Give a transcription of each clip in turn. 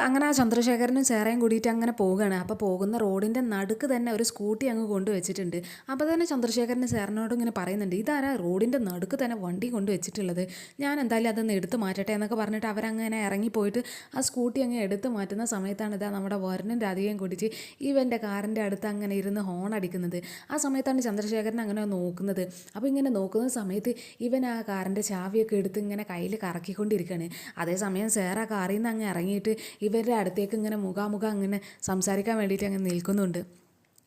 അങ്ങനെ ആ ചന്ദ്രശേഖരനും സേറയും കൂടിയിട്ട് അങ്ങനെ പോവുകയാണ്. അപ്പോൾ പോകുന്ന റോഡിൻ്റെ നടുക്ക് തന്നെ ഒരു സ്കൂട്ടി അങ്ങ് കൊണ്ടുവച്ചിട്ടുണ്ട്. അപ്പോൾ തന്നെ ചന്ദ്രശേഖരന് സേറനോട് ഇങ്ങനെ പറയുന്നുണ്ട്, ഇതാരാ റോഡിൻ്റെ നടുക്ക് തന്നെ വണ്ടി കൊണ്ടുവച്ചിട്ടുള്ളത്, ഞാൻ എന്തായാലും അതൊന്ന് എടുത്ത് മാറ്റട്ടെ എന്നൊക്കെ പറഞ്ഞിട്ട് അവരങ്ങനെ ഇറങ്ങിപ്പോയിട്ട് ആ സ്കൂട്ടി അങ്ങ് എടുത്ത് മാറ്റുന്ന സമയത്താണ് ഇതാ നമ്മുടെ വരുണും രാധികയും കൂടിയിട്ട് ഇവൻ്റെ കാറിൻ്റെ അടുത്ത് അങ്ങനെ ഇരുന്ന് ഹോൺ അടിക്കുന്നത്. ആ സമയത്താണ് ചന്ദ്രശേഖരൻ അങ്ങനെ നോക്കുന്നത്. അപ്പോൾ ഇങ്ങനെ നോക്കുന്ന സമയത്ത് ഇവൻ ആ കാറിൻ്റെ ചാവിയൊക്കെ എടുത്ത് ഇങ്ങനെ കയ്യിൽ കറക്കിക്കൊണ്ടിരിക്കുകയാണ്. അതേസമയം സേറ കാറിൽ നിന്ന് അങ്ങ് ഇറങ്ങിയിട്ട് ഇവരുടെ അടുത്തേക്ക് ഇങ്ങനെ മുഖാമുഖം അങ്ങനെ സംസാരിക്കാൻ വേണ്ടിയിട്ട് അങ്ങനെ നിൽക്കുന്നുണ്ട്.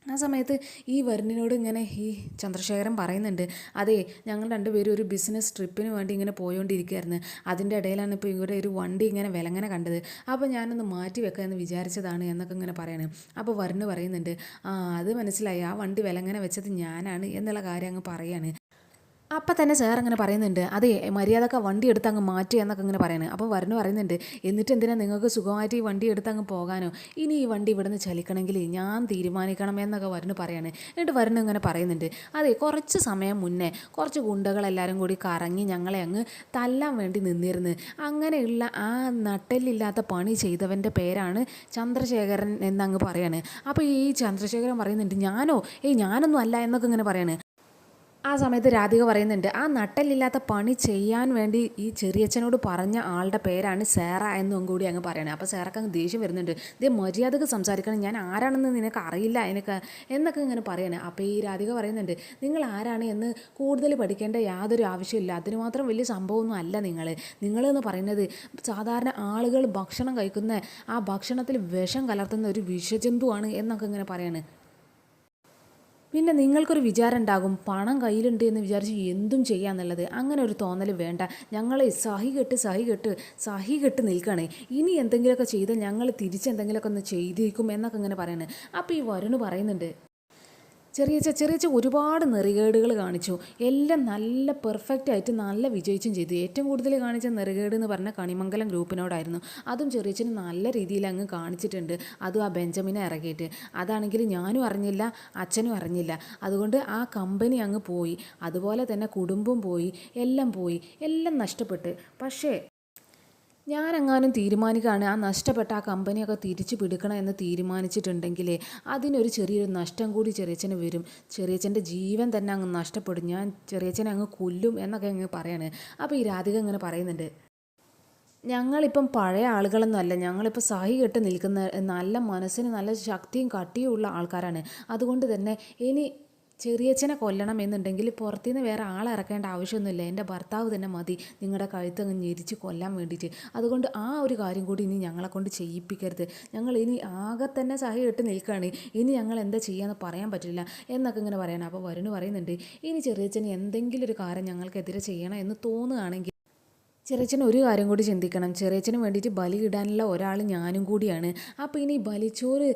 ആ സമയത്ത് ഈ വരുണിനോട് ഇങ്ങനെ ഈ ചന്ദ്രശേഖരൻ പറയുന്നുണ്ട്, അതെ ഞങ്ങൾ രണ്ടുപേരും ഒരു ബിസിനസ് ട്രിപ്പിന് വേണ്ടി ഇങ്ങനെ പോയോണ്ടിരിക്കുകയായിരുന്നു. അതിൻ്റെ ഇടയിലാണ് ഇപ്പോൾ ഇവിടെ ഒരു വണ്ടി ഇങ്ങനെ വിലങ്ങനെ കണ്ടത്. അപ്പോൾ ഞാനൊന്ന് മാറ്റി വെക്കാമെന്ന് വിചാരിച്ചതാണ് എന്നൊക്കെ ഇങ്ങനെ പറയണം. അപ്പോൾ വരുണ് പറയുന്നുണ്ട്, അത് മനസ്സിലായി, ആ വണ്ടി വിലങ്ങനെ വെച്ചത് ഞാനാണ് എന്നുള്ള കാര്യം അങ്ങ് പറയാണ്. അപ്പം തന്നെ സാർ അങ്ങനെ പറയുന്നുണ്ട്, അതെ മര്യാദക്ക് വണ്ടി എടുത്ത് അങ്ങ് മാറ്റി എന്നൊക്കെ ഇങ്ങനെ പറയുന്നത്. അപ്പോൾ വരുണ് പറയുന്നുണ്ട്, എന്നിട്ട് എന്തിനാ നിങ്ങൾക്ക് സുഖമായിട്ട് ഈ വണ്ടി എടുത്ത് അങ്ങ് പോകാനോ, ഇനി ഈ വണ്ടി ഇവിടെ നിന്ന് ചലിക്കണമെങ്കിൽ ഞാൻ തീരുമാനിക്കണം എന്നൊക്കെ വരുണ് പറയാണ്. എന്നിട്ട് വരുണ് ഇങ്ങനെ പറയുന്നുണ്ട്, അതെ കുറച്ച് സമയം മുന്നേ കുറച്ച് ഗുണ്ടകളെല്ലാവരും കൂടി കറങ്ങി ഞങ്ങളെ അങ്ങ് തല്ലാൻ വേണ്ടി നിന്നിരുന്നു. അങ്ങനെയുള്ള ആ നട്ടെല്ലില്ലാത്ത പണി ചെയ്തവൻ്റെ പേരാണ് ചന്ദ്രശേഖരൻ എന്നങ്ങ് പറയാണ്. അപ്പോൾ ഈ ചന്ദ്രശേഖരൻ പറയുന്നുണ്ട്, ഞാനൊന്നും അല്ല എന്നൊക്കെ ഇങ്ങനെ പറയാണ്. ആ സമയത്ത് രാധിക പറയുന്നുണ്ട്, ആ നട്ടലില്ലാത്ത പണി ചെയ്യാൻ വേണ്ടി ഈ ചെറിയച്ഛനോട് പറഞ്ഞ ആളുടെ പേരാണ് സേറ എന്നും കൂടി അങ്ങ് പറയണേ. അപ്പോൾ സേറക്ക് അങ്ങ് ദേഷ്യം വരുന്നുണ്ട്, ഇതേ മര്യാദക്ക് സംസാരിക്കണം, ഞാൻ ആരാണെന്ന് നിനക്ക് അറിയില്ല എന്നൊക്കെ ഇങ്ങനെ പറയണേ. അപ്പോൾ ഈ രാധിക പറയുന്നുണ്ട്, നിങ്ങൾ ആരാണ് എന്ന് കൂടുതൽ പഠിക്കേണ്ട യാതൊരു ആവശ്യമില്ല, അതിന് മാത്രം വലിയ സംഭവമൊന്നും അല്ല നിങ്ങളെന്ന് പറയുന്നത് സാധാരണ ആളുകൾ ഭക്ഷണം കഴിക്കുന്ന ആ ഭക്ഷണത്തിൽ വിഷം കലർത്തുന്ന ഒരു വിഷജന്തുവാണ് എന്നൊക്കെ ഇങ്ങനെ പറയാണ്. പിന്നെ നിങ്ങൾക്കൊരു വിചാരം ഉണ്ടാകും പണം കയ്യിലുണ്ട് എന്ന് വിചാരിച്ച് എന്തും ചെയ്യാന്നുള്ളത്. അങ്ങനെ ഒരു തോന്നൽ വേണ്ട. ഞങ്ങൾ സഹി കെട്ട് നിൽക്കണേ, ഇനി എന്തെങ്കിലുമൊക്കെ ചെയ്താൽ ഞങ്ങൾ തിരിച്ചെന്തെങ്കിലുമൊക്കെ ഒന്ന് ചെയ്തിരിക്കും എന്നൊക്കെ ഇങ്ങനെ പറയണേ. അപ്പോൾ ഈ വരുണ് പറയുന്നുണ്ട്, ചെറിയ ഒരുപാട് നെറികേടുകൾ കാണിച്ചു, എല്ലാം നല്ല പെർഫെക്റ്റ് ആയിട്ട് നല്ല വിജയിച്ചും ചെയ്തു. ഏറ്റവും കൂടുതൽ കാണിച്ച നെറികേട് എന്ന് പറഞ്ഞാൽ കണിമംഗലം ഗ്രൂപ്പിനോടായിരുന്നു. അതും ചെറിയച്ഛന് നല്ല രീതിയിൽ അങ്ങ് കാണിച്ചിട്ടുണ്ട്. അതും ആ ബെഞ്ചമിനെ ഇറക്കിയിട്ട്, അതാണെങ്കിൽ ഞാനും അറിഞ്ഞില്ല അച്ഛനും അറിഞ്ഞില്ല. അതുകൊണ്ട് ആ കമ്പനി അങ്ങ് പോയി, അതുപോലെ തന്നെ കുടുംബം പോയി, എല്ലാം നഷ്ടപ്പെട്ട്. പക്ഷേ ഞാനെങ്ങാനും തീരുമാനിക്കുകയാണ് ആ നഷ്ടപ്പെട്ട ആ കമ്പനിയൊക്കെ തിരിച്ചു പിടിക്കണം എന്ന് തീരുമാനിച്ചിട്ടുണ്ടെങ്കിൽ അതിനൊരു ചെറിയൊരു നഷ്ടം കൂടി ചെറിയച്ഛന് വരും. ചെറിയച്ഛൻ്റെ ജീവൻ തന്നെ അങ്ങ് നഷ്ടപ്പെടും, ഞാൻ ചെറിയച്ഛനെ അങ്ങ് കൊല്ലും എന്നൊക്കെ അങ്ങ് പറയാണ്. അപ്പോൾ ഈ രാധിക ഇങ്ങനെ പറയുന്നുണ്ട്, ഞങ്ങളിപ്പം പഴയ ആളുകളൊന്നും അല്ല, ഞങ്ങളിപ്പോൾ സഹി കെട്ട് നിൽക്കുന്ന നല്ല മനസ്സിന് നല്ല ശക്തിയും കട്ടിയും ഉള്ള ആൾക്കാരാണ്. അതുകൊണ്ട് തന്നെ ഇനി ചെറിയച്ഛനെ കൊല്ലണം എന്നുണ്ടെങ്കിൽ പുറത്തുനിന്ന് വേറെ ആളെ ഇറക്കേണ്ട ആവശ്യമൊന്നുമില്ല, എൻ്റെ ഭർത്താവ് തന്നെ മതി നിങ്ങളുടെ കഴുത്തങ്ങ് ഞെരിച്ച് കൊല്ലാൻ വേണ്ടിയിട്ട്. അതുകൊണ്ട് ആ ഒരു കാര്യം കൂടി ഇനി ഞങ്ങളെ കൊണ്ട് ചെയ്യിപ്പിക്കരുത്, ഞങ്ങൾ ഇനി ആകെ തന്നെ സഹി കെട്ട് നിൽക്കുകയാണ്, ഇനി ഞങ്ങൾ എന്താ ചെയ്യാന്ന് പറയാൻ പറ്റില്ല എന്നൊക്കെ ഇങ്ങനെ പറയണം. അപ്പോൾ വരുണ് പറയുന്നുണ്ട്, ഇനി ചെറിയച്ഛന് എന്തെങ്കിലും ഒരു കാര്യം ഞങ്ങൾക്കെതിരെ ചെയ്യണം എന്ന് തോന്നുകയാണെങ്കിൽ ചെറിയച്ഛൻ ഒരു കാര്യം കൂടി ചിന്തിക്കണം, ചെറിയച്ഛന് വേണ്ടിയിട്ട് ബലി ഇടാനുള്ള ഒരാൾ ഞാനും കൂടിയാണ്. അപ്പോൾ ഇനി ബലിച്ചോറ്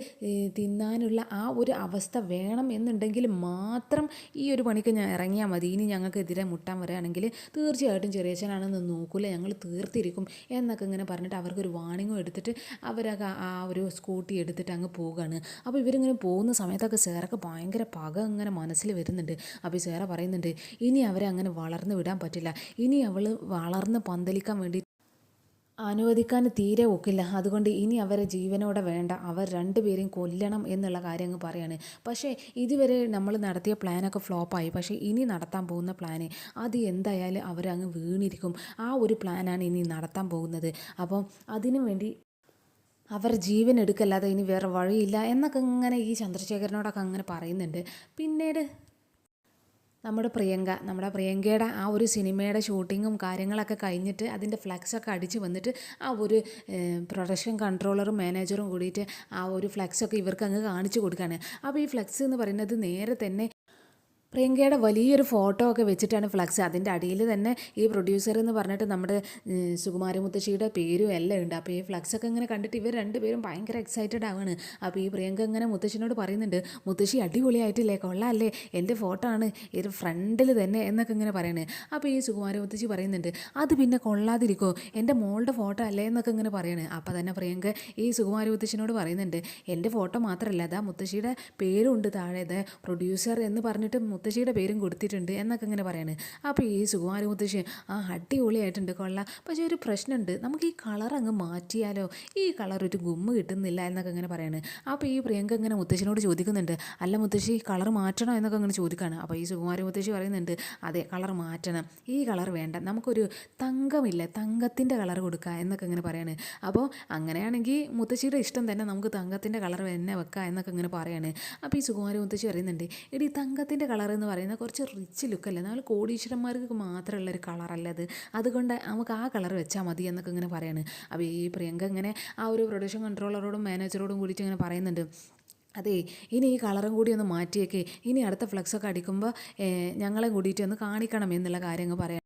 തിന്നാനുള്ള ആ ഒരു അവസ്ഥ വേണം എന്നുണ്ടെങ്കിൽ മാത്രം ഈ ഒരു പണിക്ക് ഞാൻ ഇറങ്ങിയാൽ മതി. ഇനി ഞങ്ങൾക്കെതിരെ മുട്ടാൻ വരികയാണെങ്കിൽ തീർച്ചയായിട്ടും ചെറിയച്ഛനാണെന്ന് നോക്കില്ല, ഞങ്ങൾ തീർത്തിരിക്കും എന്നൊക്കെ ഇങ്ങനെ പറഞ്ഞിട്ട് അവർക്കൊരു വാണിങ്ങും എടുത്തിട്ട് അവരൊക്കെ ആ ഒരു സ്കൂട്ടി എടുത്തിട്ട് അങ്ങ് പോവുകയാണ്. അപ്പോൾ ഇവരിങ്ങനെ പോകുന്ന സമയത്തൊക്കെ സേറക്ക് ഭയങ്കര പക ഇങ്ങനെ മനസ്സിൽ വരുന്നുണ്ട്. അപ്പോൾ ഈ സേറ പറയുന്നുണ്ട്, ഇനി അവരെ അങ്ങനെ വളർന്ന് വിടാൻ പറ്റില്ല, ഇനി അവൾ വളർന്ന് പന്തലിക്കാൻ വേണ്ടി അനുവദിക്കാൻ തീരെ ഒക്കില്ല. അതുകൊണ്ട് ഇനി അവരെ ജീവനോടെ വേണ്ട, അവർ രണ്ടുപേരെയും കൊല്ലണം എന്നുള്ള കാര്യം അങ്ങ് പറയാണ്. പക്ഷേ ഇതുവരെ നമ്മൾ നടത്തിയ പ്ലാനൊക്കെ ഫ്ലോപ്പായി. പക്ഷേ ഇനി നടത്താൻ പോകുന്ന പ്ലാന് അത് എന്തായാലും അവരങ്ങ് വീണിരിക്കും. ആ ഒരു പ്ലാനാണ് ഇനി നടത്താൻ പോകുന്നത്. അപ്പം അതിനു വേണ്ടി അവർ ജീവൻ എടുക്കല്ലാതെ ഇനി വേറെ വഴിയില്ല എന്നൊക്കെ ഇങ്ങനെ ഈ ചന്ദ്രശേഖരനോടൊക്കെ അങ്ങനെ പറയുന്നുണ്ട്. പിന്നീട് നമ്മുടെ പ്രിയങ്കയുടെ ആ ഒരു സിനിമയുടെ ഷൂട്ടിങ്ങും കാര്യങ്ങളൊക്കെ കഴിഞ്ഞിട്ട് അതിൻ്റെ ഫ്ലെക്സൊക്കെ അടിച്ച് വന്നിട്ട് ആ ഒരു പ്രൊഡക്ഷൻ കൺട്രോളറും മാനേജറും കൂടിയിട്ട് ആ ഒരു ഫ്ലെക്സൊക്കെ ഇവർക്ക് അങ്ങ് കാണിച്ചു കൊടുക്കുകയാണ്. അപ്പോൾ ഈ ഫ്ലെക്സ് എന്ന് പറയുന്നത് നേരെ തന്നെ പ്രിയങ്കയുടെ വലിയൊരു ഫോട്ടോ ഒക്കെ വെച്ചിട്ടാണ് ഫ്ലക്സ്. അതിൻ്റെ അടിയിൽ തന്നെ ഈ പ്രൊഡ്യൂസർ എന്ന് പറഞ്ഞിട്ട് നമ്മുടെ സുകുമാരി മുത്തശ്ശിയുടെ പേരും എല്ലാം ഉണ്ട്. അപ്പോൾ ഈ ഫ്ലക്സൊക്കെ ഇങ്ങനെ കണ്ടിട്ട് ഇവർ രണ്ടുപേരും ഭയങ്കര എക്സൈറ്റഡ് ആവാണ്. അപ്പോൾ ഈ പ്രിയങ്ക ഇങ്ങനെ മുത്തശ്ശിനോട് പറയുന്നുണ്ട്, മുത്തശ്ശി അടിപൊളിയായിട്ടില്ലേ, കൊള്ളാമല്ലേ, എൻ്റെ ഫോട്ടോ ആണ് ഒരു ഫ്രണ്ടിൽ തന്നെ എന്നൊക്കെ ഇങ്ങനെ പറയുന്നത്. അപ്പോൾ ഈ സുകുമാരി മുത്തശ്ശി പറയുന്നുണ്ട്, അത് പിന്നെ കൊള്ളാതിരിക്കോ, എൻ്റെ മോളുടെ ഫോട്ടോ അല്ലേ എന്നൊക്കെ ഇങ്ങനെ പറയണേ. അപ്പോൾ തന്നെ പ്രിയങ്ക ഈ സുകുമാരി മുത്തശ്ശിനോട് പറയുന്നുണ്ട്, എൻ്റെ ഫോട്ടോ മാത്രമല്ല, അതാ മുത്തശ്ശിയുടെ പേരും ഉണ്ട് താഴെ, പ്രൊഡ്യൂസർ എന്ന് പറഞ്ഞിട്ട് മുത്തശ്ശിയുടെ പേരും കൊടുത്തിട്ടുണ്ട് എന്നൊക്കെ ഇങ്ങനെ പറയാണ്. അപ്പോൾ ഈ സുകുമാരി മുത്തശ്ശി അടിപൊളിയായിട്ടുണ്ട് കൊള്ളാം, പക്ഷേ ഒരു പ്രശ്നമുണ്ട്, നമുക്ക് ഈ കളർ അങ്ങ് മാറ്റിയാലോ, ഈ കളർ ഒരു ഗുമ്മ് കിട്ടുന്നില്ല എന്നൊക്കെ ഇങ്ങനെ പറയാണ്. അപ്പോൾ ഈ പ്രിയങ്ക ഇങ്ങനെ മുത്തശ്ശിനോട് ചോദിക്കുന്നുണ്ട്, അല്ല മുത്തശ്ശി കളർ മാറ്റണോ എന്നൊക്കെ അങ്ങനെ ചോദിക്കുകയാണ്. അപ്പോൾ ഈ സുകുമാരി മുത്തശ്ശി പറയുന്നുണ്ട്, അതെ കളർ മാറ്റണം, ഈ കളർ വേണ്ട, നമുക്കൊരു തങ്കമില്ലേ തങ്കത്തിൻ്റെ കളർ കൊടുക്കുക എന്നൊക്കെ ഇങ്ങനെ പറയാണ്. അപ്പോൾ അങ്ങനെയാണെങ്കിൽ മുത്തശ്ശിയുടെ ഇഷ്ടം തന്നെ, നമുക്ക് തങ്കത്തിൻ്റെ കളർ തന്നെ വെക്കുക എന്നൊക്കെ ഇങ്ങനെ പറയാണ്. അപ്പോൾ ഈ സുകുമാരി മുത്തശ്ശി പറയുന്നുണ്ട്, എടി തങ്കത്തിൻ്റെ കളർ എന്ന് പറയുന്നത് കുറച്ച് റിച്ച് ലുക്കല്ലേ, നമ്മൾ കോടീശ്വരന്മാർക്ക് മാത്രമുള്ളൊരു കളറല്ല അത്, അതുകൊണ്ട് നമുക്ക് ആ കളർ വെച്ചാൽ മതി എന്നൊക്കെ ഇങ്ങനെ പറയാണ്. അപ്പോൾ ഈ പ്രിയങ്ക ഇങ്ങനെ ആ ഒരു പ്രൊഡക്ഷൻ കൺട്രോളറോടും മാനേജറോടും കൂടിയിട്ട് ഇങ്ങനെ പറയുന്നുണ്ട്, അതെ ഇനി ഈ കളറും കൂടി ഒന്ന് മാറ്റിയേക്ക്, ഇനി അടുത്ത ഫ്ലക്സൊക്കെ അടിക്കുമ്പോൾ ഞങ്ങളെ കൂടിയിട്ട് ഒന്ന് കാണിക്കണം എന്നുള്ള കാര്യങ്ങൾ പറയാം.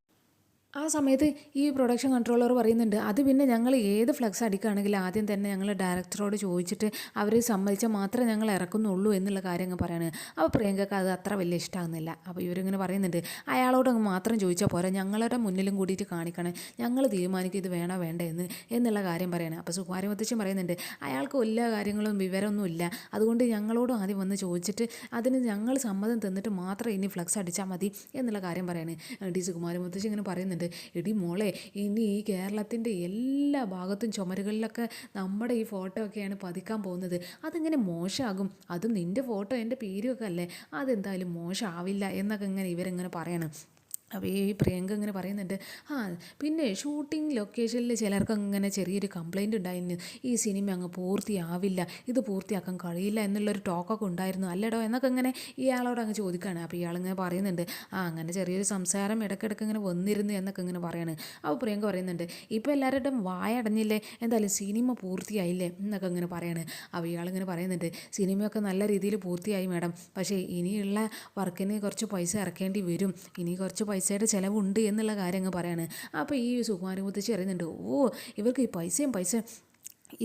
ആ സമയത്ത് ഈ പ്രൊഡക്ഷൻ കൺട്രോളർ പറയുന്നുണ്ട്, അത് പിന്നെ ഞങ്ങൾ ഏത് ഫ്ലക്സ് അടിക്കുകയാണെങ്കിൽ ആദ്യം തന്നെ ഞങ്ങൾ ഡയറക്ടറോട് ചോദിച്ചിട്ട് അവർ സമ്മതിച്ചാൽ മാത്രമേ ഞങ്ങൾ ഇറക്കുന്നുള്ളൂ എന്നുള്ള കാര്യങ്ങൾ പറയാണ്. അപ്പോൾ പ്രിയങ്കക്ക് അത് അത്ര വലിയ ഇഷ്ടമാകുന്നില്ല. അപ്പോൾ ഇവരിങ്ങനെ പറയുന്നുണ്ട്, അയാളോട് അങ്ങ് മാത്രം ചോദിച്ചാൽ പോരാ, ഞങ്ങളുടെ മുന്നിലും കൂടിയിട്ട് കാണിക്കണം, ഞങ്ങൾ തീരുമാനിക്കും ഇത് വേണോ വേണ്ടേ എന്നുള്ള കാര്യം പറയണം. അപ്പോൾ സുകുമാരി മുത്തശ്ശൻ പറയുന്നുണ്ട്, അയാൾക്ക് എല്ലാ കാര്യങ്ങളും വിവരമൊന്നുമില്ല, അതുകൊണ്ട് ഞങ്ങളോടും ആദ്യം വന്ന് ചോദിച്ചിട്ട് അതിന് ഞങ്ങൾ സമ്മതം തന്നിട്ട് മാത്രം ഇനി ഫ്ലക്സ് അടിച്ചാൽ മതി എന്നുള്ള കാര്യം പറയാണ്. ഡി സുകുമാരി മുത്തശ്ശി ഇങ്ങനെ പറയുന്നുണ്ട്, എടി മോളെ, ഇനി ഈ കേരളത്തിൻ്റെ എല്ലാ ഭാഗത്തും ചുമരുകളിലൊക്കെ നമ്മുടെ ഈ ഫോട്ടോ ഒക്കെയാണ് പതിക്കാൻ പോകുന്നത്, അതിങ്ങനെ മോശമാകും, അതും നിൻ്റെ ഫോട്ടോ എൻ്റെ പേരുമൊക്കെ അല്ലേ, അതെന്തായാലും മോശമാവില്ല എന്നൊക്കെ ഇങ്ങനെ ഇവരിങ്ങനെ പറയണം. അപ്പോൾ ഈ പ്രിയങ്ക ഇങ്ങനെ പറയുന്നുണ്ട്, പിന്നെ ഷൂട്ടിംഗ് ലൊക്കേഷനിൽ ചിലർക്ക് അങ്ങനെ ചെറിയൊരു കംപ്ലയിൻ്റ് ഉണ്ടായിരുന്നു, ഈ സിനിമ അങ്ങ് പൂർത്തിയാവില്ല, ഇത് പൂർത്തിയാക്കാൻ കഴിയില്ല എന്നുള്ളൊരു ടോക്കൊക്കെ ഉണ്ടായിരുന്നു അല്ലടോ എന്നൊക്കെ ഇങ്ങനെ ഇയാളോട് അങ്ങ് ചോദിക്കുകയാണ്. അപ്പോൾ ഇയാളിങ്ങനെ പറയുന്നുണ്ട്, അങ്ങനെ ചെറിയൊരു സംസാരം ഇടയ്ക്കിടയ്ക്ക് ഇങ്ങനെ വന്നിരുന്നു എന്നൊക്കെ ഇങ്ങനെ പറയാണ്. അപ്പോൾ പ്രിയങ്ക പറയുന്നുണ്ട്, ഇപ്പോൾ എല്ലാവരുടെയും വായ അടഞ്ഞില്ലേ, എന്തായാലും സിനിമ പൂർത്തിയായില്ലേ എന്നൊക്കെ ഇങ്ങനെ പറയാണ്. അപ്പോൾ ഇയാളിങ്ങനെ പറയുന്നുണ്ട്, സിനിമയൊക്കെ നല്ല രീതിയിൽ പൂർത്തിയായി മാഡം, പക്ഷേ ഇനിയുള്ള വർക്കിന് കുറച്ച് പൈസ ഇറക്കേണ്ടി വരും, ഇനി കുറച്ച് പൈസയുടെ ചിലവുണ്ട് എന്നുള്ള കാര്യം അങ്ങ് പറയാണ്. അപ്പോൾ ഈ സുകുമാരി മുത്തശ്ശി അറിയുന്നുണ്ട്, ഇവർക്ക് ഈ പൈസ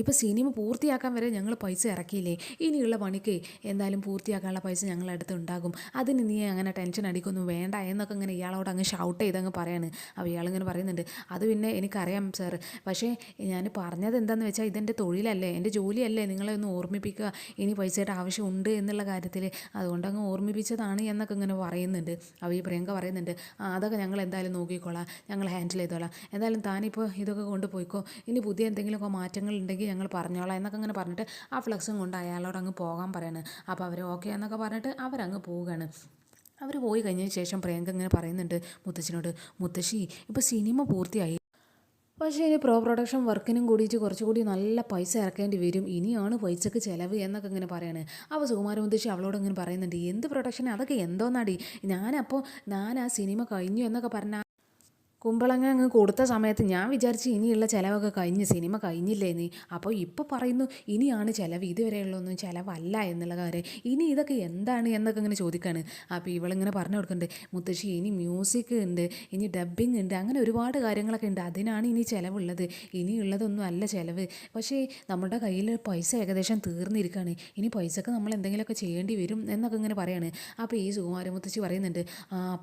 ഇപ്പോൾ സിനിമ പൂർത്തിയാക്കാൻ വരെ ഞങ്ങൾ പൈസ ഇറക്കിയില്ലേ, ഇനിയുള്ള പണിക്ക് എന്തായാലും പൂർത്തിയാക്കാനുള്ള പൈസ ഞങ്ങളുടെ അടുത്ത് ഉണ്ടാകും, അതിന് നീ അങ്ങനെ ടെൻഷൻ അടിക്കൊന്നും വേണ്ട എന്നൊക്കെ ഇങ്ങനെ ഇയാളോട് അങ്ങ് ഷൗട്ട് ചെയ്തങ്ങ് പറയാണ്. അപ്പോൾ ഇയാളിങ്ങനെ പറയുന്നുണ്ട്, അത് പിന്നെ എനിക്കറിയാം സാർ, പക്ഷേ ഞാൻ പറഞ്ഞത് എന്താണെന്ന് വെച്ചാൽ ഇതെൻ്റെ തൊഴിലല്ലേ, എൻ്റെ ജോലിയല്ലേ നിങ്ങളെ ഒന്ന് ഓർമ്മിപ്പിക്കുക, ഇനി പൈസയുടെ ആവശ്യമുണ്ട് എന്നുള്ള കാര്യത്തിൽ, അതുകൊണ്ട് അങ്ങ് ഓർമ്മിപ്പിച്ചതാണ് എന്നൊക്കെ ഇങ്ങനെ പറയുന്നുണ്ട്. അപ്പോൾ ഈ പ്രിയങ്ക പറയുന്നുണ്ട്, അതൊക്കെ ഞങ്ങൾ എന്തായാലും നോക്കിക്കോളാം, ഞങ്ങൾ ഹാൻഡിൽ ചെയ്തോളാം, എന്തായാലും താനിപ്പോൾ ഇതൊക്കെ കൊണ്ടുപോയിക്കോ, ഇനി പുതിയ എന്തെങ്കിലുമൊക്കെ മാറ്റങ്ങൾ ഉണ്ടെങ്കിൽ ഞങ്ങൾ പറഞ്ഞോളാം എന്നൊക്കെ ഇങ്ങനെ പറഞ്ഞിട്ട് ആ ഫ്ലക്സും കൊണ്ട് അയാളോട് അങ്ങ് പോകാൻ പറയാണ്. അപ്പോൾ അവർ ഓക്കെ എന്നൊക്കെ പറഞ്ഞിട്ട് അവരങ്ങ് പോവുകയാണ്. അവർ പോയി കഴിഞ്ഞതിന് ശേഷം പ്രിയങ്ക ഇങ്ങനെ പറയുന്നുണ്ട് മുത്തശ്ശിനോട്, മുത്തശ്ശി ഇപ്പോൾ സിനിമ പൂർത്തിയായി, പക്ഷേ ഇനി പ്രൊഡക്ഷൻ വർക്കിനും കൂടിയിട്ട് കുറച്ചുകൂടി നല്ല പൈസ ഇറക്കേണ്ടി വരും, ഇനിയാണ് പൈസക്ക് ചിലവ് എന്നൊക്കെ ഇങ്ങനെ പറയാണ്. അപ്പോൾ സുകുമാര മുത്തശ്ശി അവളോട് ഇങ്ങനെ പറയുന്നുണ്ട്, എന്ത് പ്രൊഡക്ഷൻ, അതൊക്കെ എന്തോന്നാടി, ഞാൻ ആ സിനിമ കഴിഞ്ഞു എന്നൊക്കെ പറഞ്ഞാൽ കുമ്പളങ്ങ അങ്ങ് കൊടുത്ത സമയത്ത് ഞാൻ വിചാരിച്ച് ഇനിയുള്ള ചിലവൊക്കെ കഴിഞ്ഞ് സിനിമ കഴിഞ്ഞില്ലേ നീ, അപ്പോൾ ഇപ്പോൾ പറയുന്നു ഇനിയാണ് ചിലവ്, ഇതുവരെയുള്ളൊന്നും ചിലവല്ല എന്നുള്ള കാര്യം, ഇനി ഇതൊക്കെ എന്താണ് എന്നൊക്കെ ഇങ്ങനെ ചോദിക്കുകയാണ്. അപ്പോൾ ഇവളിങ്ങനെ പറഞ്ഞു കൊടുക്കുന്നുണ്ട്, മുത്തശ്ശി ഇനി മ്യൂസിക് ഉണ്ട്, ഇനി ഡബ്ബിങ് ഉണ്ട്, അങ്ങനെ ഒരുപാട് കാര്യങ്ങളൊക്കെ ഉണ്ട്, അതിനാണ് ഇനി ചിലവുള്ളത്, ഇനിയുള്ളതൊന്നും അല്ല ചിലവ്, പക്ഷേ നമ്മുടെ കയ്യിൽ പൈസ ഏകദേശം തീർന്നിരിക്കുകയാണ്, ഇനി പൈസക്ക് നമ്മൾ എന്തെങ്കിലുമൊക്കെ ചെയ്യേണ്ടി വരും എന്നൊക്കെ ഇങ്ങനെ പറയാണ്. അപ്പോൾ ഈ സുകുമാര മുത്തശ്ശി പറയുന്നുണ്ട്,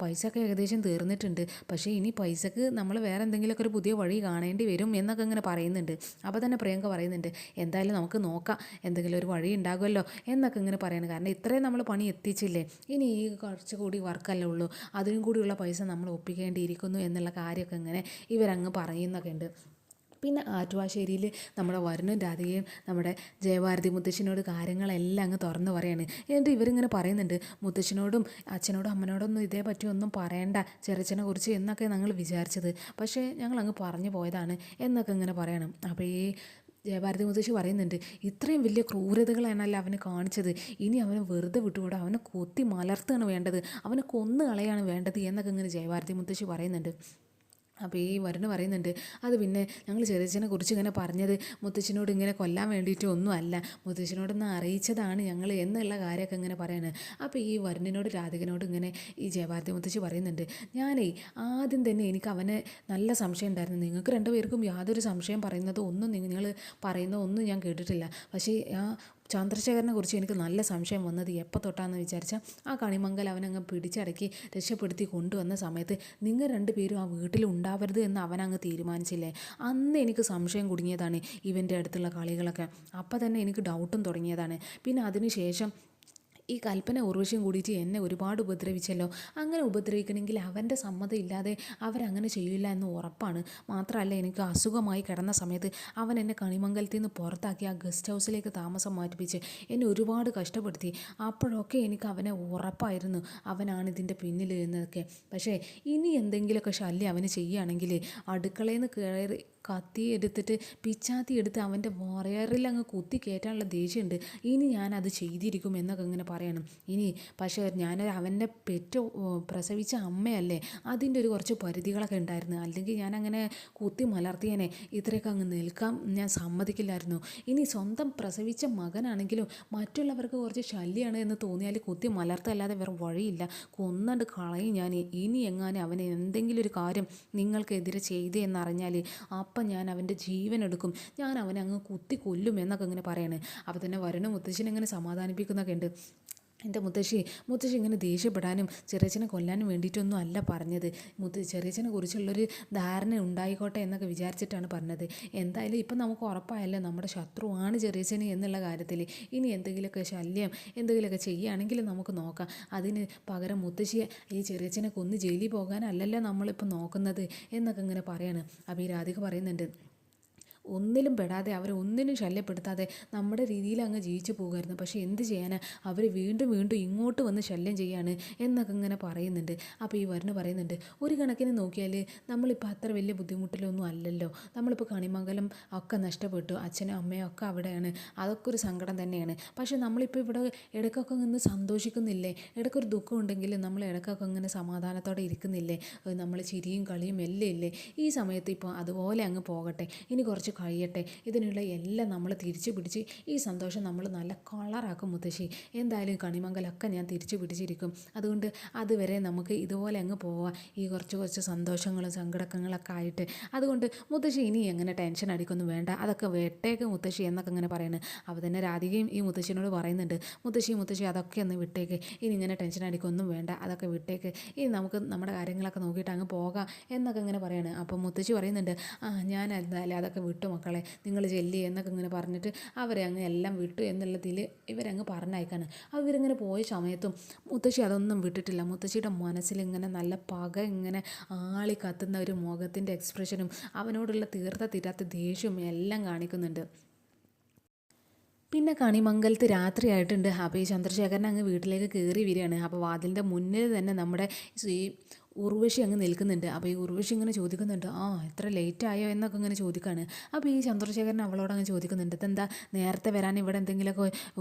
പൈസ ഒക്കെ ഏകദേശം തീർന്നിട്ടുണ്ട്, പക്ഷേ ഇനി പൈസ നമ്മൾ വേറെ എന്തെങ്കിലുമൊക്കെ ഒരു പുതിയ വഴി കാണേണ്ടി വരും എന്നൊക്കെ ഇങ്ങനെ പറയുന്നുണ്ട്. അപ്പോൾ തന്നെ പ്രിയങ്ക പറയുന്നുണ്ട്, എന്തായാലും നമുക്ക് നോക്കാം, എന്തെങ്കിലും ഒരു വഴി ഉണ്ടാകുമല്ലോ എന്നൊക്കെ ഇങ്ങനെ പറയുന്നത്, കാരണം ഇത്രയും നമ്മൾ പണി എത്തിച്ചില്ലേ, ഇനി ഈ കുറച്ചുകൂടി വർക്കല്ലേ ഉള്ളൂ, അതിനും കൂടിയുള്ള പൈസ നമ്മൾ ഒപ്പിക്കേണ്ടിയിരിക്കുന്നു എന്നുള്ള കാര്യമൊക്കെ ഇങ്ങനെ ഇവരങ്ങ് പറയുന്നൊക്കെ ഉണ്ട്. പിന്നെ ആറ്റുവാശ്ശേരിയിൽ നമ്മുടെ വരുണും രാധികയും നമ്മുടെ ജയഭാരതി മുത്തശ്ശിനോട് കാര്യങ്ങളെല്ലാം അങ്ങ് തുറന്ന് പറയാണ്. എന്നിട്ട് ഇവരിങ്ങനെ പറയുന്നുണ്ട്, മുത്തശ്ശിനോടും അച്ഛനോടും അമ്മനോടൊന്നും ഇതേ പറ്റിയൊന്നും പറയണ്ട ചെറിയച്ഛനെ കുറിച്ച് എന്നൊക്കെ ഞങ്ങൾ വിചാരിച്ചത്, പക്ഷേ ഞങ്ങൾ അങ്ങ് പറഞ്ഞു പോയതാണ് എന്നൊക്കെ ഇങ്ങനെ പറയണം. അപ്പോൾ ഈ ജയഭാരതി മുത്തശ്ശി പറയുന്നുണ്ട്, ഇത്രയും വലിയ ക്രൂരതകളാണല്ലോ അവന് കാണിച്ചത്, ഇനി അവനെ വെറുതെ വിട്ടുകൂടാ, അവനെ കൊത്തി മലർത്തുകയാണ് വേണ്ടത്, അവനെ കൊന്നു കളയാണ് വേണ്ടത് എന്നൊക്കെ ഇങ്ങനെ ജയഭാരതി മുത്തശ്ശി പറയുന്നുണ്ട്. അപ്പോൾ ഈ വരുണ് പറയുന്നുണ്ട്, അത് പിന്നെ ഞങ്ങൾ ചെറിയച്ഛനെ കുറിച്ച് ഇങ്ങനെ പറഞ്ഞത് മുത്തച്ഛനോട് ഇങ്ങനെ കൊല്ലാൻ വേണ്ടിയിട്ട് ഒന്നും അല്ല, മുത്തച്ഛനോടൊന്ന് അറിയിച്ചതാണ് ഞങ്ങൾ എന്നുള്ള കാര്യമൊക്കെ ഇങ്ങനെ പറയുന്നത്. അപ്പോൾ ഈ വരുണിനോട് രാധികനോട് ഇങ്ങനെ ഈ ജയഭാരതി മുത്തശ്ശി പറയുന്നുണ്ട്, ഞാനേ ആദ്യം തന്നെ എനിക്ക് അവനെ നല്ല സംശയം ഉണ്ടായിരുന്നു, നിങ്ങൾക്ക് രണ്ടുപേർക്കും യാതൊരു സംശയം പറയുന്നതോ ഒന്നും നിങ്ങൾ പറയുന്നതോ ഒന്നും ഞാൻ കേട്ടിട്ടില്ല, പക്ഷേ ചന്ദ്രശേഖരനെ കുറിച്ച് എനിക്ക് നല്ല സംശയം വന്നത് എപ്പോൾ തൊട്ടാന്ന് വിചാരിച്ചാൽ ആ കണിമംഗൽ അവനങ്ങ് പിടിച്ചടക്കി രക്ഷപ്പെടുത്തി കൊണ്ടുവന്ന സമയത്ത് നിങ്ങൾ രണ്ടുപേരും ആ വീട്ടിൽ ഉണ്ടാവരുത് എന്ന് അവനങ്ങ് തീരുമാനിച്ചില്ലേ, അന്ന് എനിക്ക് സംശയം കുടുങ്ങിയതാണ് ഇവൻ്റെ അടുത്തുള്ള കളികളൊക്കെ, അപ്പം തന്നെ എനിക്ക് ഡൗട്ടും തുടങ്ങിയതാണ്. പിന്നെ അതിന് ശേഷം ഈ കൽപ്പന ഉർവശിയും കൂടിയിട്ട് എന്നെ ഒരുപാട് ഉപദ്രവിച്ചല്ലോ. അങ്ങനെ ഉപദ്രവിക്കണമെങ്കിൽ അവൻ്റെ സമ്മതം ഇല്ലാതെ അവരങ്ങനെ ചെയ്യില്ല എന്ന് ഉറപ്പാണ്. മാത്രമല്ല എനിക്ക് അസുഖമായി കിടന്ന സമയത്ത് അവൻ എന്നെ കണിമംഗലത്തിൽ നിന്ന് പുറത്താക്കി ആ ഗസ്റ്റ് ഹൗസിലേക്ക് താമസം മാറ്റിപ്പിച്ച് എന്നെ ഒരുപാട് കഷ്ടപ്പെടുത്തി. അപ്പോഴൊക്കെ എനിക്ക് അവനെ ഉറപ്പായിരുന്നു അവനാണ് ഇതിൻ്റെ പിന്നിൽ എന്നതൊക്കെ. പക്ഷേ ഇനി എന്തെങ്കിലുമൊക്കെ ശല്യം അവന് ചെയ്യുകയാണെങ്കിൽ അടുക്കളയിൽ നിന്ന് കയറി കത്തി എടുത്തിട്ട് പിച്ചാത്തി എടുത്ത് അവൻ്റെ വയറിൽ അങ്ങ് കുത്തി കയറ്റാനുള്ള ദേഷ്യമുണ്ട്. ഇനി ഞാനത് ചെയ്തിരിക്കും എന്നൊക്കെ ഇങ്ങനെ പറയണം. ഇനി പക്ഷേ ഞാൻ അവൻ്റെ പ്രസവിച്ച അമ്മയല്ലേ, അതിൻ്റെ ഒരു കുറച്ച് പരിധികളൊക്കെ ഉണ്ടായിരുന്നു. അല്ലെങ്കിൽ ഞാനങ്ങനെ കുത്തി മലർത്തിയനെ ഇത്രയൊക്കെ അങ്ങ് നിൽക്കാൻ ഞാൻ സമ്മതിക്കില്ലായിരുന്നു. ഇനി സ്വന്തം പ്രസവിച്ച മകനാണെങ്കിലും മറ്റുള്ളവർക്ക് കുറച്ച് ശല്യമാണ് എന്ന് തോന്നിയാൽ കുത്തി മലർത്തല്ലാതെ വേറെ വഴിയില്ല, കൊന്നണ്ട് കളയും ഞാൻ. ഇനി എങ്ങാനും അവന് എന്തെങ്കിലും ഒരു കാര്യം നിങ്ങൾക്കെതിരെ ചെയ്തേ എന്നറിഞ്ഞാൽ അപ്പം ഞാൻ അവൻ്റെ ജീവൻ എടുക്കും, ഞാൻ അവനെ അങ്ങ് കുത്തി കൊല്ലും എന്നൊക്കെ ഇങ്ങനെ പറയാണ്. അപ്പോൾ തന്നെ വരുണും മുത്തശ്ശിനെ ഇങ്ങനെ സമാധാനിപ്പിക്കുന്നൊക്കെ ഉണ്ട്. എൻ്റെ മുത്തശ്ശി ഇങ്ങനെ ദേഷ്യപ്പെടാനും ചെറിയച്ഛനെ കൊല്ലാനും വേണ്ടിയിട്ടൊന്നും അല്ല പറഞ്ഞത്. ചെറിയച്ഛനെ കുറിച്ചുള്ളൊരു ധാരണ ഉണ്ടായിക്കോട്ടെ എന്നൊക്കെ വിചാരിച്ചിട്ടാണ് പറഞ്ഞത്. എന്തായാലും ഇപ്പം നമുക്ക് ഉറപ്പായല്ലോ നമ്മുടെ ശത്രുവാണ് ചെറിയച്ഛന് എന്നുള്ള കാര്യത്തിൽ. ഇനി എന്തെങ്കിലുമൊക്കെ ശല്യം എന്തെങ്കിലുമൊക്കെ ചെയ്യുകയാണെങ്കിൽ നമുക്ക് നോക്കാം. അതിന് പകരം മുത്തശ്ശിയെ ഈ ചെറിയച്ഛനെ കൊന്ന് ജയിലിൽ പോകാനല്ലല്ലോ നമ്മളിപ്പോൾ നോക്കുന്നത് എന്നൊക്കെ ഇങ്ങനെ പറയാണ്. അപ്പോൾ ഈ രാധിക പറയുന്നുണ്ട്, ഒന്നിലും പെടാതെ അവരെ ഒന്നിനും ശല്യപ്പെടുത്താതെ നമ്മുടെ രീതിയിൽ അങ്ങ് ജീവിച്ചു പോകുമായിരുന്നു. പക്ഷേ എന്ത് ചെയ്യാനാ, അവർ വീണ്ടും വീണ്ടും ഇങ്ങോട്ട് വന്ന് ശല്യം ചെയ്യാണ് എന്നൊക്കെ ഇങ്ങനെ പറയുന്നുണ്ട്. അപ്പോൾ ഈ വരുണ് പറയുന്നുണ്ട്, ഒരു കണക്കിന് നോക്കിയാൽ നമ്മളിപ്പോൾ അത്ര വലിയ ബുദ്ധിമുട്ടിലൊന്നും അല്ലല്ലോ. നമ്മളിപ്പോൾ കണിമംഗലം ഒക്കെ നഷ്ടപ്പെട്ടു, അച്ഛനും അമ്മയും ഒക്കെ അവിടെയാണ്, അതൊക്കെ ഒരു സങ്കടം തന്നെയാണ്. പക്ഷേ നമ്മളിപ്പോൾ ഇവിടെ ഇടയ്ക്കൊക്കെ നിന്ന് സന്തോഷിക്കുന്നില്ലേ, ഇടയ്ക്കൊരു ദുഃഖം ഉണ്ടെങ്കിൽ നമ്മൾ ഇടയ്ക്കൊക്കെ ഇങ്ങനെ സമാധാനത്തോടെ ഇരിക്കുന്നില്ലേ, നമ്മൾ ചിരിയും കളിയും എല്ലാം ഇല്ലേ. ഈ സമയത്ത് ഇപ്പോൾ അതുപോലെ അങ്ങ് പോകട്ടെ, ഇനി കുറച്ച് കഴിയട്ടെ, ഇതിനുള്ള എല്ലാം നമ്മൾ തിരിച്ചു പിടിച്ച് ഈ സന്തോഷം നമ്മൾ നല്ല കളറാക്കും മുത്തശ്ശി. എന്തായാലും കണിമംഗലമൊക്കെ ഞാൻ തിരിച്ചു പിടിച്ചിരിക്കും. അതുകൊണ്ട് അതുവരെ നമുക്ക് ഇതുപോലെ അങ്ങ് പോവാം, ഈ കുറച്ച് സന്തോഷങ്ങളും സങ്കടങ്ങളൊക്കെ ആയിട്ട്. അതുകൊണ്ട് മുത്തശ്ശി ഇനി എങ്ങനെ ടെൻഷൻ അടിക്കൊന്നും വേണ്ട, അതൊക്കെ വിട്ടേക്ക് മുത്തശ്ശി എന്നൊക്കെ ഇങ്ങനെ പറയുന്നത്. അപ്പോൾ തന്നെ രാധികയും ഈ മുത്തശ്ശിനോട് പറയുന്നുണ്ട്, മുത്തശ്ശി അതൊക്കെ ഒന്ന് വിട്ടേക്ക്, ഇനി ഇങ്ങനെ ടെൻഷൻ അടിക്കൊന്നും വേണ്ട, അതൊക്കെ വിട്ടേക്ക്, ഇനി നമുക്ക് നമ്മുടെ കാര്യങ്ങളൊക്കെ നോക്കിയിട്ട് അങ്ങ് പോകാം എന്നൊക്കെ ഇങ്ങനെ പറയാണ്. അപ്പോൾ മുത്തശ്ശി പറയുന്നുണ്ട്, ഞാൻ എന്തായാലും അതൊക്കെ വിട്ടു മക്കളെ, നിങ്ങൾ ചെല്ലി എന്നൊക്കെ ഇങ്ങനെ പറഞ്ഞിട്ട് അവരെ അങ്ങ് എല്ലാം വിട്ടു എന്നുള്ളതിൽ ഇവരങ്ങ് പറഞ്ഞയക്കാണ്. അവരിങ്ങനെ പോയ സമയത്തും മുത്തശ്ശി അതൊന്നും വിട്ടിട്ടില്ല. മുത്തശ്ശിയുടെ മനസ്സിലിങ്ങനെ നല്ല പക ഇങ്ങനെ ആളി കത്തുന്ന ഒരു മുഖത്തിൻ്റെ എക്സ്പ്രഷനും അവനോടുള്ള തീരാത്ത ദേഷ്യവും എല്ലാം കാണിക്കുന്നുണ്ട്. പിന്നെ കണിമംഗലത്ത് രാത്രിയായിട്ടുണ്ട്. അപ്പോൾ ഈ ചന്ദ്രശേഖരൻ അങ്ങ് വീട്ടിലേക്ക് കയറി വരികയാണ്. അപ്പോൾ വാതിലിൻ്റെ മുന്നിൽ തന്നെ നമ്മുടെ ഈ ഉർവശി അങ്ങ് നിൽക്കുന്നുണ്ട്. അപ്പോൾ ഈ ഉർവശി ഇങ്ങനെ ചോദിക്കുന്നുണ്ട്, എത്ര ലേറ്റ് ആയോ എന്നൊക്കെ ഇങ്ങനെ ചോദിക്കുകയാണ്. അപ്പോൾ ഈ ചന്ദ്രശേഖരൻ അവളോട് അങ്ങ് ചോദിക്കുന്നുണ്ട്, ഇതെന്താ നേരത്തെ വരാൻ, ഇവിടെ എന്തെങ്കിലുമൊക്കെ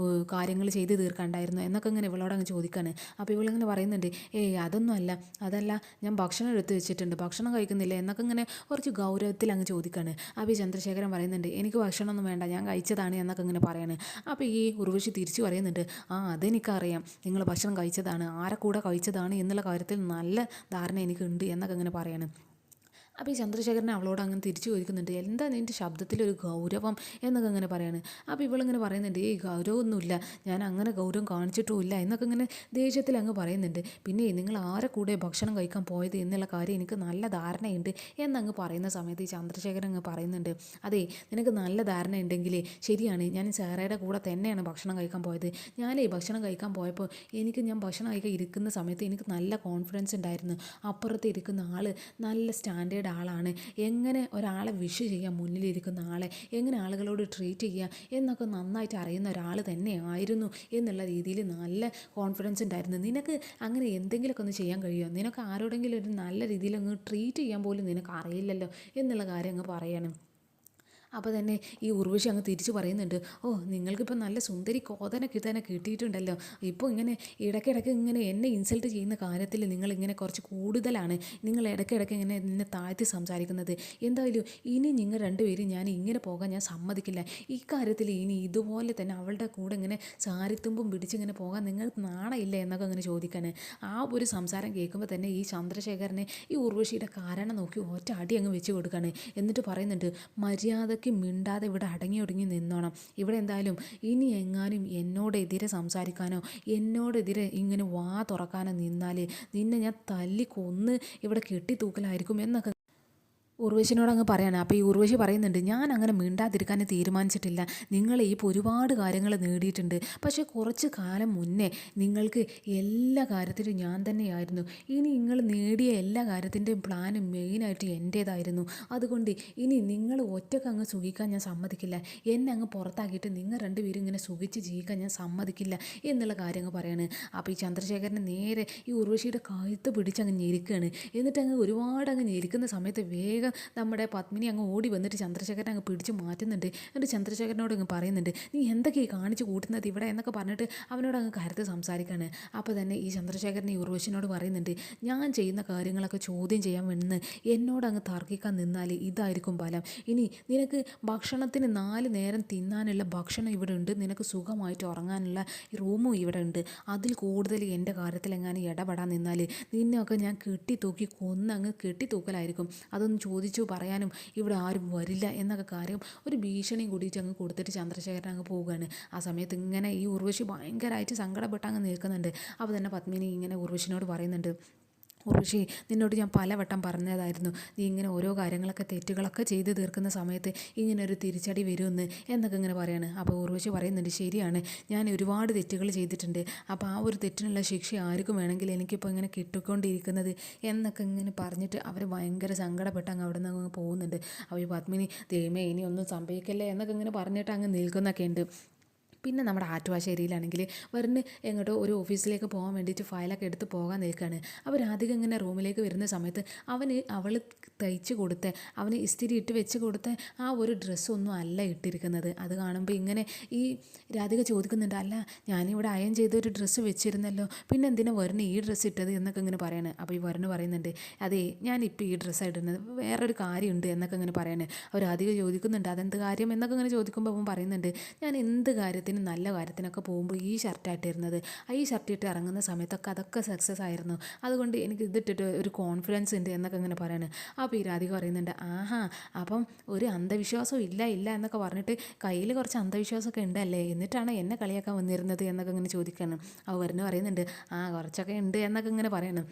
കാര്യങ്ങൾ ചെയ്ത് തീർക്കണ്ടായിരുന്നു എന്നൊക്കെ ഇങ്ങനെ ഇവളോട് അങ്ങ് ചോദിക്കുകയാണ്. അപ്പോൾ ഇവളിങ്ങനെ പറയുന്നുണ്ട്, അതൊന്നും അല്ല, അതല്ല ഞാൻ ഭക്ഷണം എടുത്ത് വെച്ചിട്ടുണ്ട്, ഭക്ഷണം കഴിക്കുന്നില്ല എന്നൊക്കെ ഇങ്ങനെ കുറച്ച് ഗൗരവത്തിൽ അങ്ങ് ചോദിക്കുകയാണ്. അപ്പോൾ ഈ ചന്ദ്രശേഖരൻ പറയുന്നുണ്ട്, എനിക്ക് ഭക്ഷണമൊന്നും വേണ്ട, ഞാൻ കഴിച്ചതാണ് എന്നൊക്കെ ഇങ്ങനെ പറയാണ്. അപ്പോൾ ഈ ഉർവശി തിരിച്ചു പറയുന്നുണ്ട്, അതെനിക്കറിയാം, നിങ്ങൾ ഭക്ഷണം കഴിച്ചതാണ്, ആരെ കൂടെ കഴിച്ചതാണ് എന്നുള്ള കാര്യത്തിൽ നല്ല ധാരണ എനിക്കുണ്ട് എന്നൊക്കെ ഇങ്ങനെ പറയാണ്. അപ്പോൾ ഈ ചന്ദ്രശേഖരൻ അവളോട് അങ്ങനെ തിരിച്ചു ചോദിക്കുന്നുണ്ട്, എന്താ നിൻ്റെ ശബ്ദത്തിലൊരു ഗൗരവം എന്നൊക്കെ ഇങ്ങനെ പറയാണ്. അപ്പോൾ ഇവളിങ്ങനെ പറയുന്നുണ്ട്, ഗൗരവമൊന്നുമില്ല, ഞാൻ അങ്ങനെ ഗൗരവം കാണിച്ചിട്ടുമില്ല എന്നൊക്കെ ഇങ്ങനെ ദേഷ്യത്തിൽ അങ്ങ് പറയുന്നുണ്ട്. പിന്നെ നിങ്ങൾ ആരെ കൂടെ ഭക്ഷണം കഴിക്കാൻ പോയത് എന്നുള്ള കാര്യം എനിക്ക് നല്ല ധാരണയുണ്ട് എന്നങ്ങ് പറയുന്ന സമയത്ത് ഈ ചന്ദ്രശേഖരൻ അങ്ങ് പറയുന്നുണ്ട്, അതെ നിനക്ക് നല്ല ധാരണ ഉണ്ടെങ്കിൽ ശരിയാണ്, ഞാൻ സാറയുടെ കൂടെ തന്നെയാണ് ഭക്ഷണം കഴിക്കാൻ പോയത്. ഭക്ഷണം കഴിക്കാൻ പോയപ്പോൾ ഞാൻ ഭക്ഷണം കഴിക്കാൻ ഇരിക്കുന്ന സമയത്ത് എനിക്ക് നല്ല കോൺഫിഡൻസ് ഉണ്ടായിരുന്നു. അപ്പുറത്ത് ഇരിക്കുന്ന ആൾ നല്ല സ്റ്റാൻഡേർഡ് ആളാണ്, എങ്ങനെ ഒരാളെ വിഷ് ചെയ്യാം, മുന്നിലിരിക്കുന്ന ആളെ എങ്ങനെ ആളുകളോട് ട്രീറ്റ് ചെയ്യുക എന്നൊക്കെ നന്നായിട്ട് അറിയുന്ന ഒരാൾ തന്നെയായിരുന്നു എന്നുള്ള രീതിയിൽ നല്ല കോൺഫിഡൻസ് ഉണ്ടായിരുന്നു. നിനക്ക് അങ്ങനെ എന്തെങ്കിലുമൊക്കെ ഒന്ന് ചെയ്യാൻ കഴിയുമോ, നിനക്ക് ആരോടെങ്കിലും ഒരു നല്ല രീതിയിൽ അങ്ങ് ട്രീറ്റ് ചെയ്യാൻ പോലും നിനക്ക് അറിയില്ലല്ലോ എന്നുള്ള കാര്യം അങ്ങ് പറയണം. അപ്പോൾ തന്നെ ഈ ഉർവശി അങ്ങ് തിരിച്ചു പറയുന്നുണ്ട്, നിങ്ങൾക്കിപ്പോൾ നല്ല സുന്ദരി കോതനൊക്കെ തന്നെ കിട്ടിയിട്ടുണ്ടല്ലോ, ഇപ്പോൾ ഇങ്ങനെ ഇടയ്ക്കിടയ്ക്ക് ഇങ്ങനെ എന്നെ ഇൻസൾട്ട് ചെയ്യുന്ന കാര്യത്തിൽ നിങ്ങളിങ്ങനെ കുറച്ച് കൂടുതലാണ്, നിങ്ങൾ ഇടയ്ക്കിടയ്ക്ക് ഇങ്ങനെ എന്നെ താഴ്ത്തി സംസാരിക്കുന്നത്. എന്തായാലും ഇനി നിങ്ങൾ രണ്ടുപേരും ഞാൻ ഇങ്ങനെ പോകാൻ ഞാൻ സമ്മതിക്കില്ല. ഇക്കാര്യത്തിൽ ഇനി ഇതുപോലെ തന്നെ അവളുടെ കൂടെ ഇങ്ങനെ സാരിത്തുമ്പും പിടിച്ചിങ്ങനെ പോകാൻ നിങ്ങൾക്ക് നാണയില്ല എന്നൊക്കെ അങ്ങനെ ചോദിക്കാൻ. ആ ഒരു സംസാരം കേൾക്കുമ്പോൾ തന്നെ ഈ ചന്ദ്രശേഖരനെ ഈ ഉർവശിയുടെ കാരണം നോക്കി ഒറ്റ അടി അങ്ങ് വെച്ച് കൊടുക്കുകയാണ്. എന്നിട്ട് പറയുന്നുണ്ട്, മര്യാദ മിണ്ടാതെ ഇവിടെ അടങ്ങി നിന്നോണം. ഇവിടെ എന്തായാലും ഇനി എങ്ങാനും എന്നോടെതിരെ സംസാരിക്കാനോ എന്നോടെതിരെ ഇങ്ങനെ വാ തുറക്കാനോ നിന്നാൽ നിന്നെ ഞാൻ തല്ലി കൊന്ന് ഇവിടെ കെട്ടിത്തൂക്കലായിരിക്കും എന്നൊക്കെ ഉർവശിനോട് അങ്ങ് പറയാണ്. അപ്പോൾ ഈ ഉർവശി പറയുന്നുണ്ട്, ഞാൻ അങ്ങനെ മിണ്ടാതിരിക്കാൻ തീരുമാനിച്ചിട്ടില്ല. നിങ്ങൾ ഇപ്പോൾ ഒരുപാട് കാര്യങ്ങൾ നേടിയിട്ടുണ്ട്. പക്ഷേ കുറച്ച് കാലം മുന്നേ നിങ്ങൾക്ക് എല്ലാ കാര്യത്തിലും ഞാൻ തന്നെയായിരുന്നു. ഇനി നിങ്ങൾ നേടിയ എല്ലാ കാര്യത്തിൻ്റെയും പ്ലാനും മെയിനായിട്ട് എൻ്റേതായിരുന്നു. അതുകൊണ്ട് ഇനി നിങ്ങൾ ഒറ്റക്ക് അങ്ങ് സുഖിക്കാൻ ഞാൻ സമ്മതിക്കില്ല. എന്നെ അങ്ങ് പുറത്താക്കിയിട്ട് നിങ്ങൾ രണ്ടുപേരും ഇങ്ങനെ സുഖിച്ച് ജീവിക്കാൻ ഞാൻ സമ്മതിക്കില്ല എന്നുള്ള കാര്യങ്ങൾ പറയാണ്. അപ്പോൾ ഈ ചന്ദ്രശേഖരനെ നേരെ ഈ ഉർവശിയുടെ കഴുത്ത് പിടിച്ചങ്ങ് ഞെരുക്കുകയാണ്. എന്നിട്ട് അങ്ങ് ഒരുപാട് അങ്ങ് ഞെരുക്കുന്ന സമയത്ത് വേഗം നമ്മുടെ പത്മിനി അങ്ങ് ഓടി വന്നിട്ട് ചന്ദ്രശേഖരൻ അങ്ങ് പിടിച്ച് മാറ്റുന്നുണ്ട്. എന്നിട്ട് ചന്ദ്രശേഖരനോട് അങ്ങ് പറയുന്നുണ്ട്, നീ എന്തൊക്കെയാണ് കാണിച്ച് കൂട്ടുന്നത് ഇവിടെ എന്നൊക്കെ പറഞ്ഞിട്ട് അവനോട് അങ്ങ് കരുത്ത് സംസാരിക്കുകയാണ്. അപ്പോൾ തന്നെ ഈ ചന്ദ്രശേഖരൻ ഈ ഉർവശിനോട് പറയുന്നുണ്ട്, ഞാൻ ചെയ്യുന്ന കാര്യങ്ങളൊക്കെ ചോദ്യം ചെയ്യാൻ വേണ്ടി എന്നോട് അങ്ങ് തർക്കിക്കാൻ നിന്നാൽ ഇതായിരിക്കും ഫലം. ഇനി നിനക്ക് ഭക്ഷണത്തിന് 4 നേരം തിന്നാനുള്ള ഭക്ഷണം ഇവിടെ ഉണ്ട്, നിനക്ക് സുഖമായിട്ട് ഉറങ്ങാനുള്ള റൂമും ഇവിടെ ഉണ്ട്. അതിൽ കൂടുതൽ എൻ്റെ കാര്യത്തിൽ എങ്ങാനും ഇടപെടാൻ നിന്നാൽ നിന്നെയൊക്കെ ഞാൻ കെട്ടിത്തൂക്കി കൊന്നങ്ങ് കെട്ടിത്തൂക്കലായിരിക്കും. അതൊന്നും ചോദിച്ചു പറയാനും ഇവിടെ ആരും വരില്ല എന്നൊക്കെ കാര്യം ഒരു ഭീഷണിയും കൂടിയിട്ട് അങ്ങ് കൊടുത്തിട്ട് ചന്ദ്രശേഖരൻ അങ്ങ് പോവുകയാണ്. ആ സമയത്ത് ഇങ്ങനെ ഈ ഉർവശി ഭയങ്കരമായിട്ട് സങ്കടപ്പെട്ട് അങ്ങ് നിൽക്കുന്നുണ്ട്. അപ്പോൾ തന്നെ പത്മിനി ഇങ്ങനെ ഉർവശിനോട് പറയുന്നുണ്ട്, ഉർവശി, നിന്നോട് ഞാൻ പലവട്ടം പറഞ്ഞതായിരുന്നു, നീ ഇങ്ങനെ ഓരോ കാര്യങ്ങളൊക്കെ തെറ്റുകളൊക്കെ ചെയ്ത് തീർക്കുന്ന സമയത്ത് ഇങ്ങനെ ഒരു തിരിച്ചടി വരുമെന്ന് എന്നൊക്കെ ഇങ്ങനെ പറയാണ്. അപ്പോൾ ഉർവശി പറയുന്നുണ്ട്, ശരിയാണ്, ഞാൻ ഒരുപാട് തെറ്റുകൾ ചെയ്തിട്ടുണ്ട്. അപ്പോൾ ആ ഒരു തെറ്റിനുള്ള ശിക്ഷ ആർക്കും വേണമെങ്കിൽ എനിക്കിപ്പോൾ ഇങ്ങനെ കിട്ടിക്കൊണ്ടിരിക്കുന്നത് എന്നൊക്കെ ഇങ്ങനെ പറഞ്ഞിട്ട് അവർ ഭയങ്കര സങ്കടപ്പെട്ട് അങ്ങ് അവിടെ നിന്ന് അങ്ങ് പോകുന്നുണ്ട്. അപ്പോൾ ഈ പത്മിനി, ദൈവമേ ഇനി ഒന്നും സംഭവിക്കല്ലേ എന്നൊക്കെ ഇങ്ങനെ പറഞ്ഞിട്ട് അങ്ങ് നിൽക്കുന്നൊക്കെ ഉണ്ട്. പിന്നെ നമ്മുടെ ആറ്റുവാശ്ശേരിയിലാണെങ്കിൽ വരുന്ന് എങ്ങോട്ടോ ഒരു ഓഫീസിലേക്ക് പോകാൻ വേണ്ടിയിട്ട് ഫയലൊക്കെ എടുത്ത് പോകാൻ നിൽക്കുകയാണ്. അപ്പോൾ രാധിക ഇങ്ങനെ റൂമിലേക്ക് വരുന്ന സമയത്ത് അവൾ തയ്ച്ച് കൊടുത്ത, അവന് ഇസ്തിരി ഇട്ട് വെച്ച് കൊടുത്ത ആ ഒരു ഡ്രസ്സൊന്നും അല്ല ഇട്ടിരിക്കുന്നത്. അത് കാണുമ്പോൾ ഇങ്ങനെ ഈ രാധിക ചോദിക്കുന്നുണ്ട്, അല്ല ഞാനിവിടെ അയൺ ചെയ്തൊരു ഡ്രസ്സ് വെച്ചിരുന്നല്ലോ, പിന്നെ എന്തിനാ വരുന്ന ഈ ഡ്രസ്സ് ഇട്ടത് എന്നൊക്കെ ഇങ്ങനെ പറയാണ്. അപ്പോൾ ഈ വരുന്ന് പറയുന്നുണ്ട്, അതേ ഞാനിപ്പോൾ ഈ ഡ്രസ്സാണ് ഇടുന്നത്, വേറൊരു കാര്യമുണ്ട് എന്നൊക്കെ ഇങ്ങനെ പറയാണ്. അപ്പോൾ രാധിക ചോദിക്കുന്നുണ്ട്, അതെന്ത് കാര്യം എന്നൊക്കെ ഇങ്ങനെ ചോദിക്കുമ്പോൾ അവൻ പറയുന്നുണ്ട്, ഞാൻ എന്ത് കാര്യത്തിനും നല്ല കാര്യത്തിനൊക്കെ പോകുമ്പോൾ ഈ ഷർട്ടായിട്ട് ഇരുന്നത്, ഈ ഷർട്ട് ഇട്ട് ഇറങ്ങുന്ന സമയത്തൊക്കെ അതൊക്കെ സക്സസ് ആയിരുന്നു, അതുകൊണ്ട് എനിക്ക് ഇതിട്ടിട്ട് ഒരു കോൺഫിഡൻസ് ഉണ്ട് എന്നൊക്കെ ഇങ്ങനെ പറയാണ്. അപ്പോൾ ഈ രാധിക പറയുന്നുണ്ട്, ആഹാ അപ്പം ഒരു അന്ധവിശ്വാസവും ഇല്ല എന്നൊക്കെ പറഞ്ഞിട്ട് കയ്യിൽ കുറച്ച് അന്ധവിശ്വാസമൊക്കെ ഉണ്ടല്ലേ, എന്നിട്ടാണ് എന്നെ കളിയാക്കാൻ വന്നിരുന്നത് എന്നൊക്കെ ഇങ്ങനെ ചോദിക്കണം. അപ്പോൾ വരുന്ന പറയുന്നുണ്ട്, കുറച്ചൊക്കെ ഉണ്ട് എന്നൊക്കെ ഇങ്ങനെ പറയണം.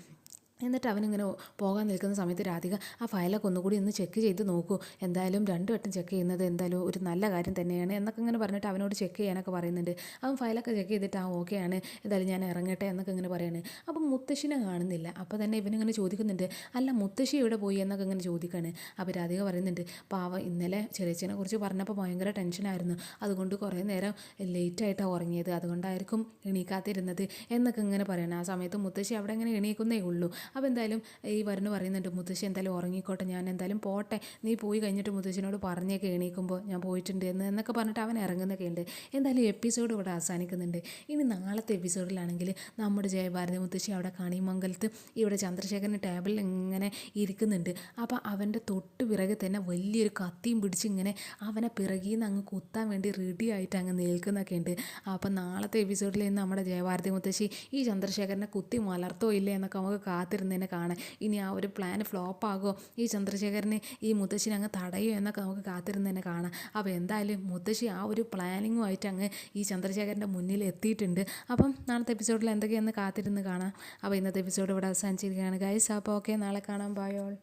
എന്നിട്ട് അവനിങ്ങനെ പോകാൻ നിൽക്കുന്ന സമയത്ത് രാധിക ആ ഫയലൊക്കെ ഒന്നുകൂടി ഒന്ന് ചെക്ക് ചെയ്ത് നോക്കൂ, എന്തായാലും 2 വട്ടം ചെക്ക് ചെയ്യുന്നത് എന്തായാലും ഒരു നല്ല കാര്യം തന്നെയാണ് എന്നൊക്കെ ഇങ്ങനെ പറഞ്ഞിട്ട് അവനോട് ചെക്ക് ചെയ്യാനൊക്കെ പറയുന്നുണ്ട്. അവൻ ഫയലൊക്കെ ചെക്ക് ചെയ്തിട്ട് ഓക്കെയാണ്, എന്തായാലും ഞാൻ ഇറങ്ങട്ടെ എന്നൊക്കെ ഇങ്ങനെ പറയുന്നത്. അപ്പം മുത്തശ്ശിനെ കാണുന്നില്ല. അപ്പോൾ തന്നെ ഇവനിങ്ങനെ ചോദിക്കുന്നുണ്ട്, അല്ല മുത്തശ്ശി എവിടെ പോയി എന്നൊക്കെ ഇങ്ങനെ ചോദിക്കുകയാണ്. അപ്പോൾ രാധിക പറയുന്നുണ്ട്, പാവം ഇന്നലെ ചെറിയച്ഛനെ കുറിച്ച് പറഞ്ഞപ്പോൾ ഭയങ്കര ടെൻഷനായിരുന്നു, അതുകൊണ്ട് കുറേ നേരം ലേറ്റായിട്ടാണ് ഉറങ്ങിയത്, അതുകൊണ്ടായിരിക്കും എണീക്കാത്തിരുന്നത് എന്നൊക്കെ ഇങ്ങനെ പറയണം. ആ സമയത്ത് മുത്തശ്ശി അവിടെ ഇങ്ങനെ എണീക്കുന്നേ ഉള്ളൂ. അപ്പോൾ എന്തായാലും ഈ വരുന്ന് പറയുന്നുണ്ട്, മുത്തശ്ശി എന്തായാലും ഉറങ്ങിക്കോട്ടെ, ഞാൻ എന്തായാലും പോട്ടെ, നീ പോയി കഴിഞ്ഞിട്ട് മുത്തശ്ശിനോട് പറഞ്ഞേക്കെ എണീക്കുമ്പോൾ ഞാൻ പോയിട്ടുണ്ട് എന്നൊക്കെ പറഞ്ഞിട്ട് അവൻ ഇറങ്ങുന്നൊക്കെ ഉണ്ട്. എന്തായാലും എപ്പിസോഡ് ഇവിടെ അവസാനിക്കുന്നുണ്ട്. ഇനി നാളത്തെ എപ്പിസോഡിലാണെങ്കിൽ നമ്മുടെ ജയഭാരതി മുത്തശ്ശി അവിടെ കണിമംഗലത്ത് ഇവിടെ ചന്ദ്രശേഖരൻ്റെ ടേബിളിൽ ഇങ്ങനെ ഇരിക്കുന്നുണ്ട്. അപ്പോൾ അവൻ്റെ തൊട്ട് പിറകെ തന്നെ വലിയൊരു കത്തിയും പിടിച്ച് ഇങ്ങനെ അവനെ പിറകിൽ നിന്ന് അങ്ങ് കുത്താൻ വേണ്ടി റെഡി ആയിട്ട് അങ്ങ് നിൽക്കുന്നൊക്കെ ഉണ്ട്. അപ്പോൾ നാളത്തെ എപ്പിസോഡിൽ നിന്ന് നമ്മുടെ ജയഭാരതി മുത്തശ്ശി ഈ ചന്ദ്രശേഖരനെ കുത്തി മലർത്തോ ഇല്ലേ എന്നൊക്കെ നമുക്ക് കാത്തിരുന്നതിനെ കാണാം. ഇനി ആ ഒരു പ്ലാൻ ഫ്ലോപ്പ് ആകുമോ, ഈ ചന്ദ്രശേഖരന് ഈ മുത്തശ്ശിനെ അങ്ങ് തടയോ എന്നൊക്കെ നമുക്ക് കാത്തിരുന്നതിനെ കാണാം. അപ്പോൾ എന്തായാലും മുത്തശ്ശി ആ ഒരു പ്ലാനിങ്ങുമായിട്ട് അങ്ങ് ഈ ചന്ദ്രശേഖരൻ്റെ മുന്നിൽ എത്തിയിട്ടുണ്ട്. അപ്പം നാളത്തെ എപ്പിസോഡിൽ എന്തൊക്കെയാണെന്ന് കാത്തിരുന്ന് കാണാം. അപ്പോൾ ഇന്നത്തെ എപ്പിസോഡ് ഇവിടെ അവസാനിച്ചിരിക്കുകയാണ് ഗൈസ്. അപ്പോൾ ഓക്കെ, നാളെ കാണാം. Bye all.